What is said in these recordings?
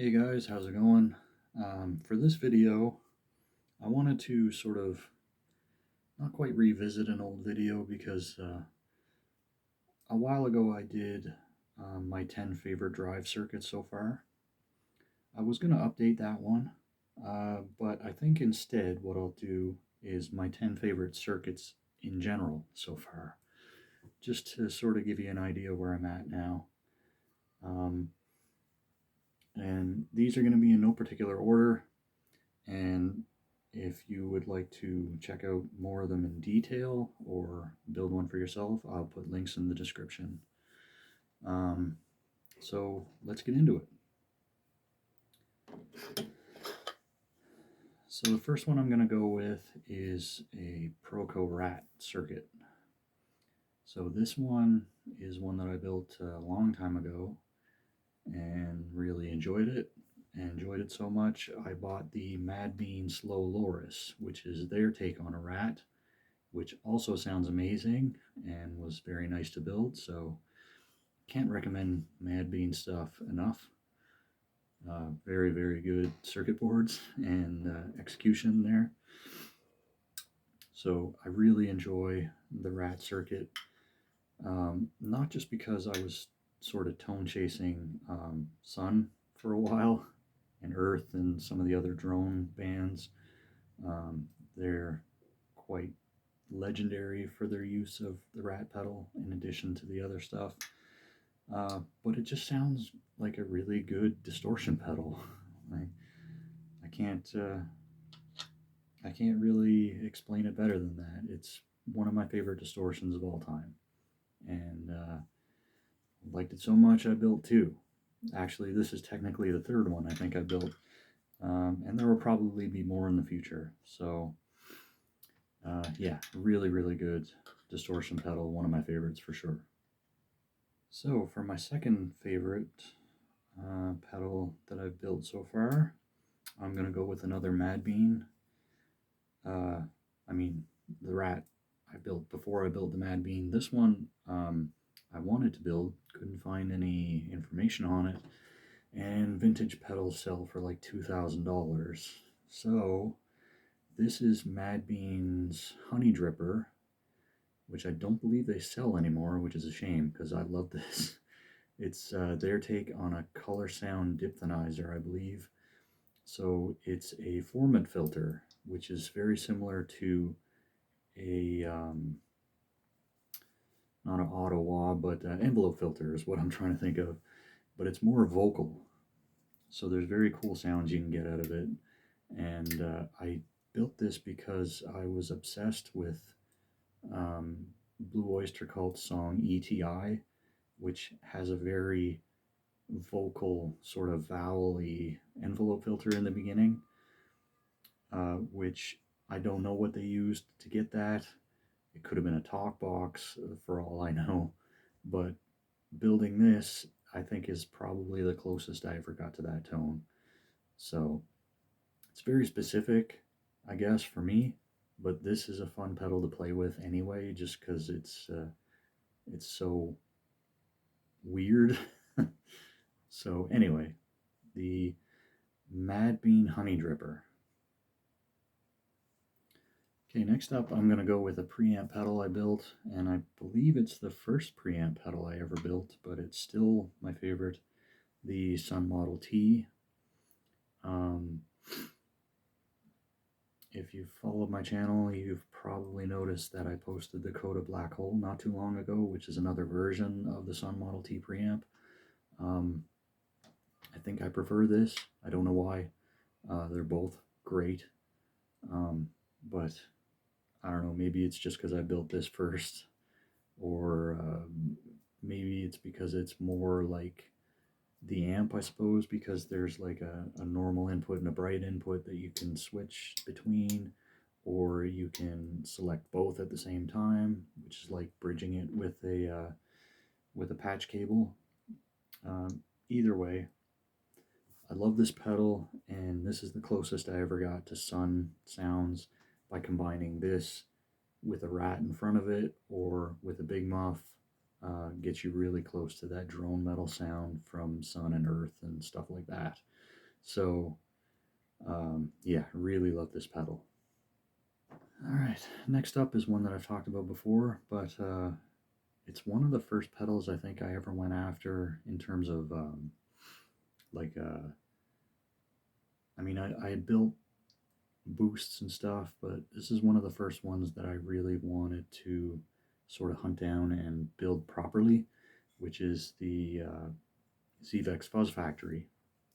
Hey guys, how's it going? For this video, I wanted to sort of not quite revisit an old video because a while ago I did my 10 favorite drive circuits so far. I was going to update that one, but I think instead what I'll do is my 10 favorite circuits in general so far, just to sort of give you an idea where I'm at now. And these are going to be in no particular order. And if you would like to check out more of them in detail or build one for yourself, I'll put links in the description. So let's get into it. So the first one I'm going to go with is a Proco Rat circuit. So this one is one that I built a long time ago and really enjoyed it. Enjoyed it so much, I bought the Madbean Slow Loris, which is their take on a rat, which also sounds amazing and was very nice to build. So can't recommend Madbean stuff enough. Very, very good circuit boards and execution there. So I really enjoy the rat circuit, not just because I was sort of tone chasing Sun for a while, and Earth and some of the other drone bands. They're quite legendary for their use of the rat pedal in addition to the other stuff. But it just sounds like a really good distortion pedal. I can't really explain it better than that. It's one of my favorite distortions of all time, and liked it so much I built two. Actually, this is technically the third one I think I built, and there will probably be more in the future. So yeah, really, really good distortion pedal, one of my favorites for sure. So for my second favorite pedal that I've built so far, I'm going to go with another Madbean. I mean, the Rat I built before I built the Madbean. This one I wanted to build, couldn't find any information on it, and vintage pedals sell for like $2,000. So this is Madbean's Honeydripper, which I don't believe they sell anymore, which is a shame because I love this. It's their take on a color sound diphthonizer, I believe. So it's a formant filter, which is very similar to a not an Ottawa, but envelope filter is what I'm trying to think of. But it's more vocal, so there's very cool sounds you can get out of it. And I built this because I was obsessed with Blue Oyster Cult's song ETI, which has a very vocal sort of vowel-y envelope filter in the beginning, which I don't know what they used to get that. It could have been a talk box for all I know, but building this I think is probably the closest I ever got to that tone. So it's very specific, I guess, for me, but this is a fun pedal to play with anyway, just because it's so weird. So anyway, the Madbean Honeydripper. Okay, next up I'm going to go with a preamp pedal I built, and I believe it's the first preamp pedal I ever built, but it's still my favorite, the Sun Model T. If you've followed my channel, you've probably noticed that I posted the Coda Black Hole not too long ago, which is another version of the Sun Model T preamp. I think I prefer this. I don't know why. They're both great. But I don't know, maybe it's just because I built this first, or maybe it's because it's more like the amp, I suppose, because there's like a normal input and a bright input that you can switch between, or you can select both at the same time, which is like bridging it with a patch cable. Either way, I love this pedal, and this is the closest I ever got to Sun sounds by combining this with a Rat in front of it or with a Big Muff. Gets you really close to that drone metal sound from Sun and Earth and stuff like that. So yeah, really love this pedal. All right, next up is one that I've talked about before, but it's one of the first pedals I think I ever went after in terms of like I mean, I had built boosts and stuff, but this is one of the first ones that I really wanted to sort of hunt down and build properly, which is the ZVax Fuzz Factory,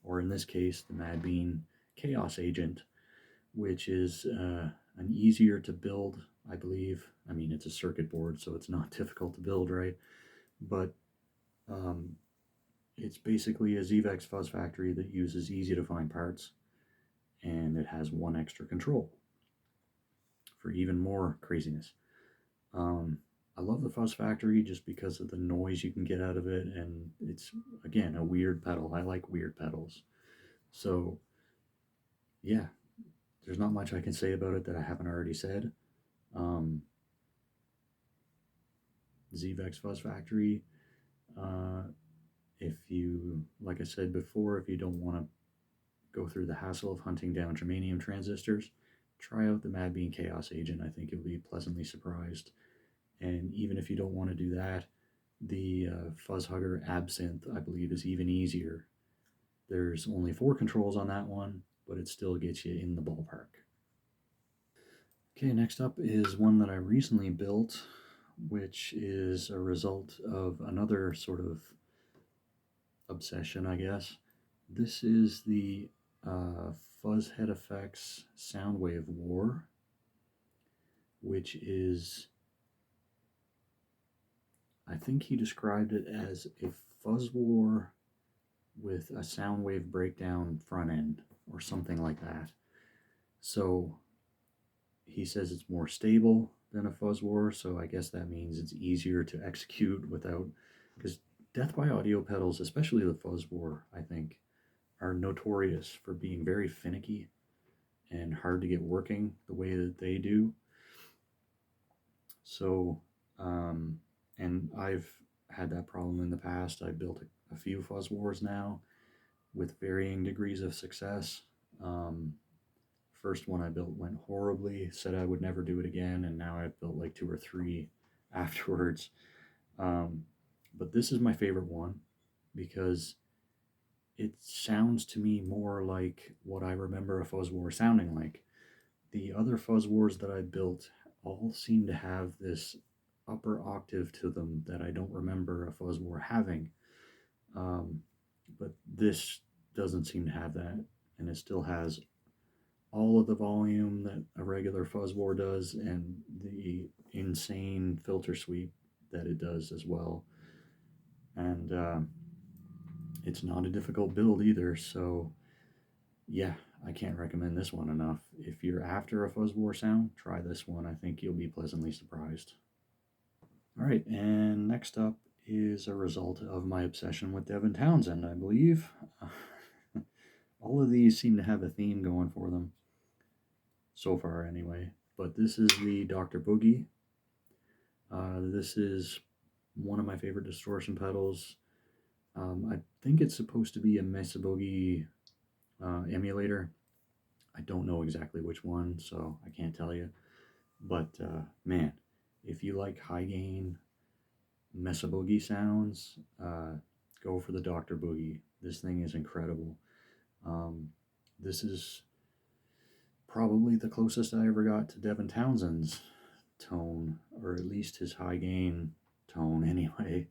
or in this case, the Madbean Chaos Agent, which is an easier to build, I believe. I mean, it's a circuit board, so it's not difficult to build, right? But um, it's basically a ZVax Fuzz Factory that uses easy to find parts, and it has one extra control for even more craziness. I love the Fuzz Factory just because of the noise you can get out of it, and it's, again, a weird pedal. I like weird pedals. So, yeah, there's not much I can say about it that I haven't already said. Um, ZVax Fuzz Factory, if you, like I said before, if you don't want to go through the hassle of hunting down germanium transistors, try out the Madbean Chaos Agent. I think you'll be pleasantly surprised. And even if you don't want to do that, the Fuzz Hugger Absinthe, I believe, is even easier. There's only 4 controls on that one, but it still gets you in the ballpark. Okay, next up is one that I recently built, which is a result of another sort of obsession, I guess. This is the Fuzzhead Effects Soundwave War, which is, I think he described it as a fuzz war with a Soundwave breakdown front end, or something like that. So he says it's more stable than a fuzz war, so I guess that means it's easier to execute without, because Death by Audio pedals, especially the fuzz war, I think, are notorious for being very finicky and hard to get working the way that they do. So, and I've had that problem in the past. I built a few fuzz wars now with varying degrees of success. First one I built went horribly, said I would never do it again, and now I've built like 2 or 3 afterwards. But this is my favorite one because it sounds to me more like what I remember a fuzz war sounding like. The other fuzz wars that I built all seem to have this upper octave to them that I don't remember a fuzz war having. But this doesn't seem to have that, and it still has all of the volume that a regular fuzz war does and the insane filter sweep that it does as well. And it's not a difficult build either, so yeah, I can't recommend this one enough. If you're after a fuzz war sound, try this one. I think you'll be pleasantly surprised. All right, and next up is a result of my obsession with Devin Townsend, I believe. All of these seem to have a theme going for them, so far anyway. But this is the Dr. Boogie. This is one of my favorite distortion pedals. I think it's supposed to be a Mesa Boogie emulator. I don't know exactly which one, so I can't tell you. But man, if you like high gain Mesa Boogie sounds, go for the Dr. Boogie. This thing is incredible. This is probably the closest I ever got to Devin Townsend's tone, or at least his high gain tone anyway.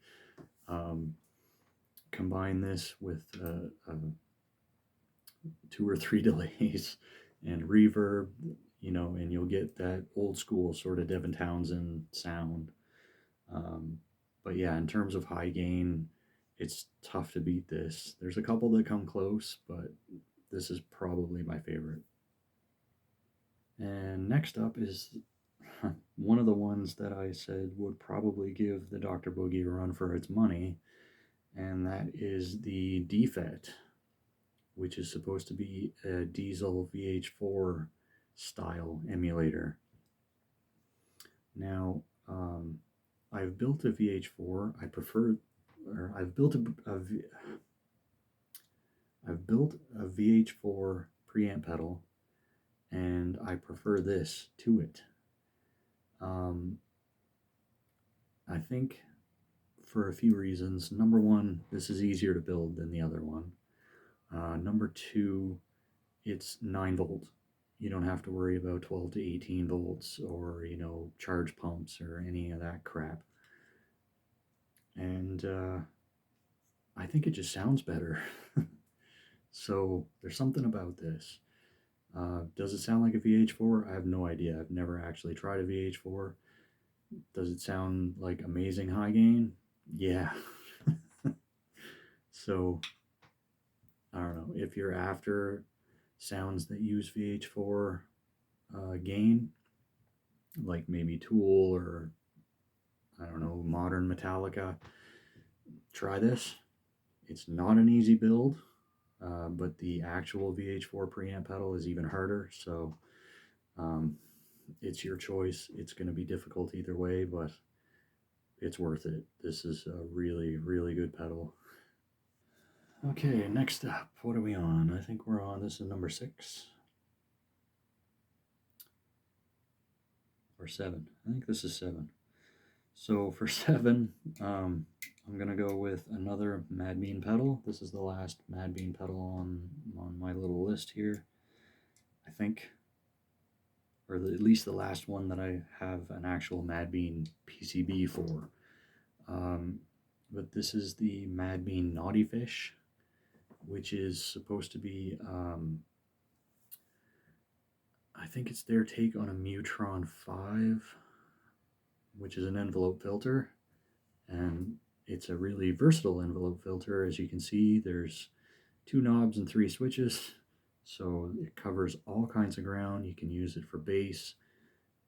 Combine this with 2 or 3 delays and reverb, and you'll get that old school sort of Devin Townsend sound. But yeah, in terms of high gain, it's tough to beat this. There's a couple that come close, but this is probably my favorite. And next up is one of the ones that I said would probably give the Dr. Boogie a run for its money, and that is the Defect, which is supposed to be a diesel VH4 style emulator. Now, I've built a VH4. I prefer, or I've built I've built a VH4 preamp pedal, and I prefer this to it. I think for a few reasons. Number one, this is easier to build than the other one. Number two, it's 9 volt. You don't have to worry about 12 to 18 volts or, charge pumps or any of that crap. And I think it just sounds better. So there's something about this. Does it sound like a VH4? I have no idea. I've never actually tried a VH4. Does it sound like amazing high gain? Yeah. So, I don't know. If you're after sounds that use VH4 gain, like maybe Tool or, I don't know, modern Metallica, try this. It's not an easy build, but the actual VH4 preamp pedal is even harder. So, it's your choice. It's going to be difficult either way, but it's worth it. This is a really, really good pedal. Okay, next up, what are we on? I think we're on, this is number 6. Or 7. I think this is 7. So for 7, I'm going to go with another Madbean pedal. This is the last Madbean pedal on my little list here, I think. Or at least the last one that I have an actual Madbean PCB for. But this is the Madbean Naughty Fish, which is supposed to be, I think it's their take on a Mutron 5, which is an envelope filter. And it's a really versatile envelope filter. As you can see, there's 2 knobs and 3 switches. So it covers all kinds of ground. You can use it for bass.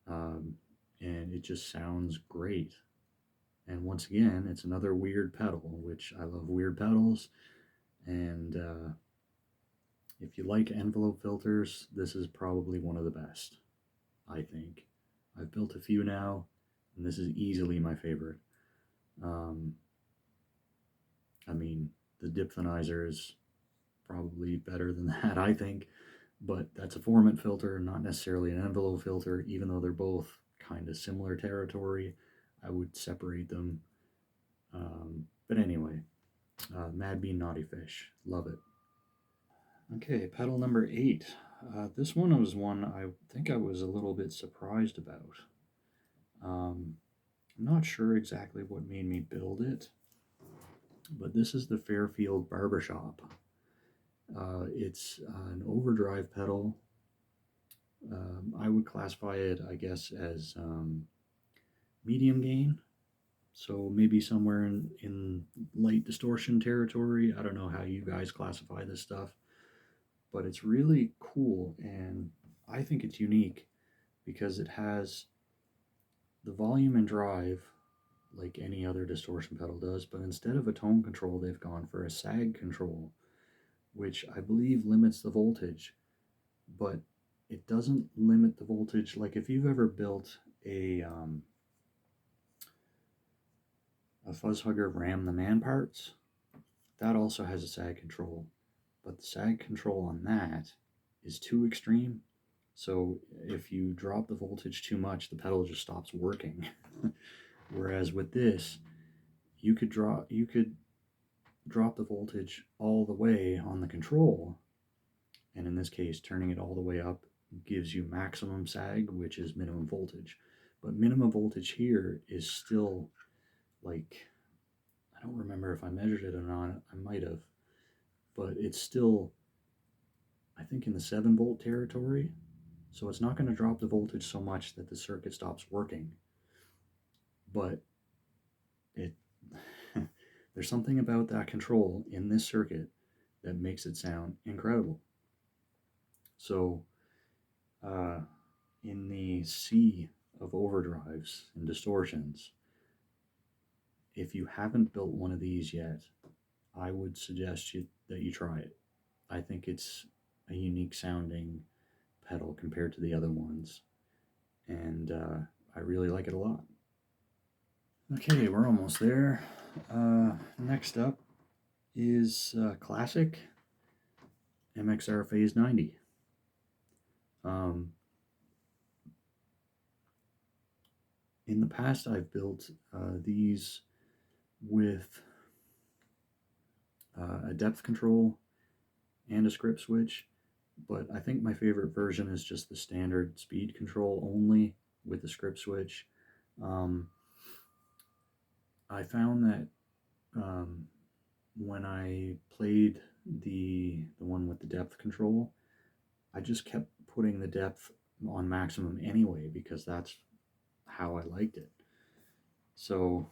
And it just sounds great. And once again, it's another weird pedal, which I love weird pedals. And if you like envelope filters, this is probably one of the best, I think. I've built a few now, and this is easily my favorite. I mean, the Diphthonizer is probably better than that, I think, but that's a formant filter, not necessarily an envelope filter. Even though they're both kind of similar territory, I would separate them. But anyway, Madbean Naughty Fish, love it. Okay, pedal number 8. This one was one I think I was a little bit surprised about. I'm not sure exactly what made me build it, but this is the Fairfield Barbershop. It's an overdrive pedal. I would classify it, I guess, as medium gain. So maybe somewhere in light distortion territory. I don't know how you guys classify this stuff, but it's really cool, and I think it's unique because it has the volume and drive like any other distortion pedal does, but instead of a tone control, they've gone for a sag control, which I believe limits the voltage, but it doesn't limit the voltage. Like if you've ever built a Fuzzhugger Ram the Man parts, that also has a sag control, but the sag control on that is too extreme. So if you drop the voltage too much, the pedal just stops working. Whereas with this, you could drop the voltage all the way on the control, and in this case, turning it all the way up gives you maximum sag, which is minimum voltage. But minimum voltage here is still like, I don't remember if I measured it or not, I might have, but it's still, I think, in the 7 volt territory. So it's not going to drop the voltage so much that the circuit stops working. But there's something about that control in this circuit that makes it sound incredible. So in the sea of overdrives and distortions, if you haven't built one of these yet, I would suggest that you try it. I think it's a unique sounding pedal compared to the other ones, and I really like it a lot. Okay, we're almost there. Next up is Classic. MXR Phase 90. In the past, I've built these with a depth control and a script switch, but I think my favorite version is just the standard speed control only with the script switch. I found that when I played the one with the depth control, I just kept putting the depth on maximum anyway because that's how I liked it. So,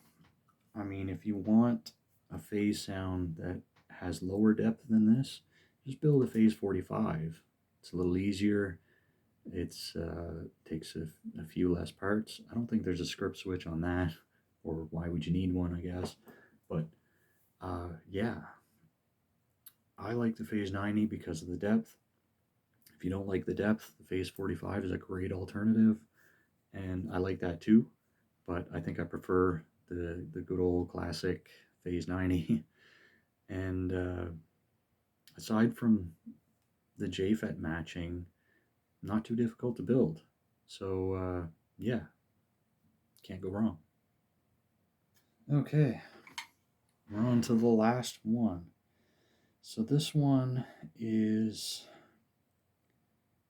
I mean, if you want a phase sound that has lower depth than this, just build a phase 45. It's a little easier. It's takes a few less parts. I don't think there's a script switch on that, or why would you need one, I guess. But yeah, I like the phase 90 because of the depth. If you don't like the depth, the phase 45 is a great alternative, and I like that too. But I think I prefer the good old classic phase 90. And aside from the JFET matching, not too difficult to build. So yeah, can't go wrong. Okay, we're on to the last one. So this one is,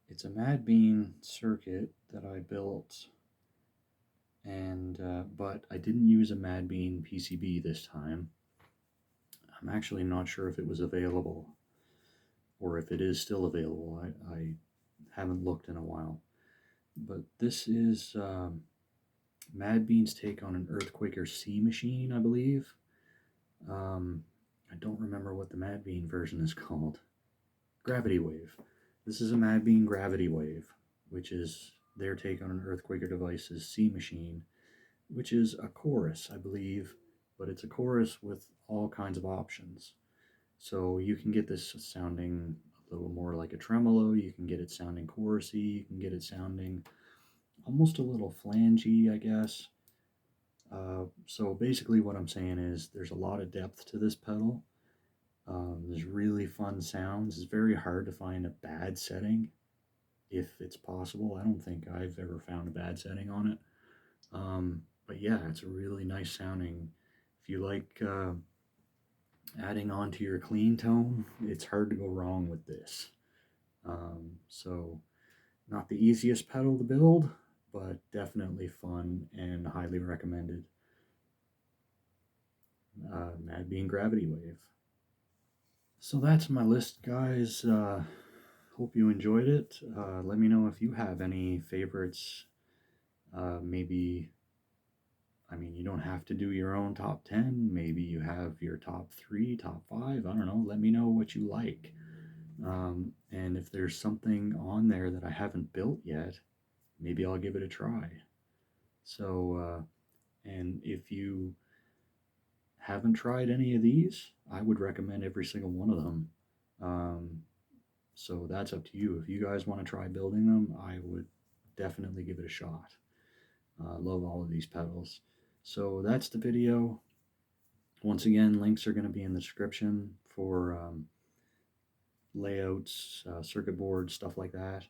it's a Madbean circuit that I built, and but I didn't use a Madbean PCB this time. I'm actually not sure if it was available or if it is still available. I haven't looked in a while. But this is Madbean's take on an Earthquaker C machine, I believe. I don't remember what the Madbean version is called. Gravity Wave. This is a Madbean Gravity Wave, which is their take on an Earthquaker Devices C machine, which is a chorus, I believe, but it's a chorus with all kinds of options. So you can get this sounding a little more like a tremolo, you can get it sounding chorusy, you can get it sounding almost a little flangey, I guess. So basically what I'm saying is there's a lot of depth to this pedal. There's really fun sounds. It's very hard to find a bad setting, if it's possible. I don't think I've ever found a bad setting on it. But yeah, it's a really nice sounding. If you like adding on to your clean tone, it's hard to go wrong with this. So not the easiest pedal to build, but definitely fun and highly recommended. Madbean Gravity Wave. So that's my list, guys. Hope you enjoyed it. Let me know if you have any favorites. Maybe, I mean, you don't have to do your own top 10. Maybe you have your top 3, top 5. I don't know. Let me know what you like. And if there's something on there that I haven't built yet, maybe I'll give it a try. So, and if you haven't tried any of these, I would recommend every single one of them. So that's up to you. If you guys want to try building them, I would definitely give it a shot. Love all of these pedals. So that's the video. Once again, links are going to be in the description for layouts, circuit boards, stuff like that.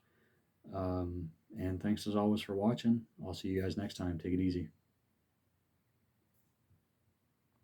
And thanks as always for watching. I'll see you guys next time. Take it easy.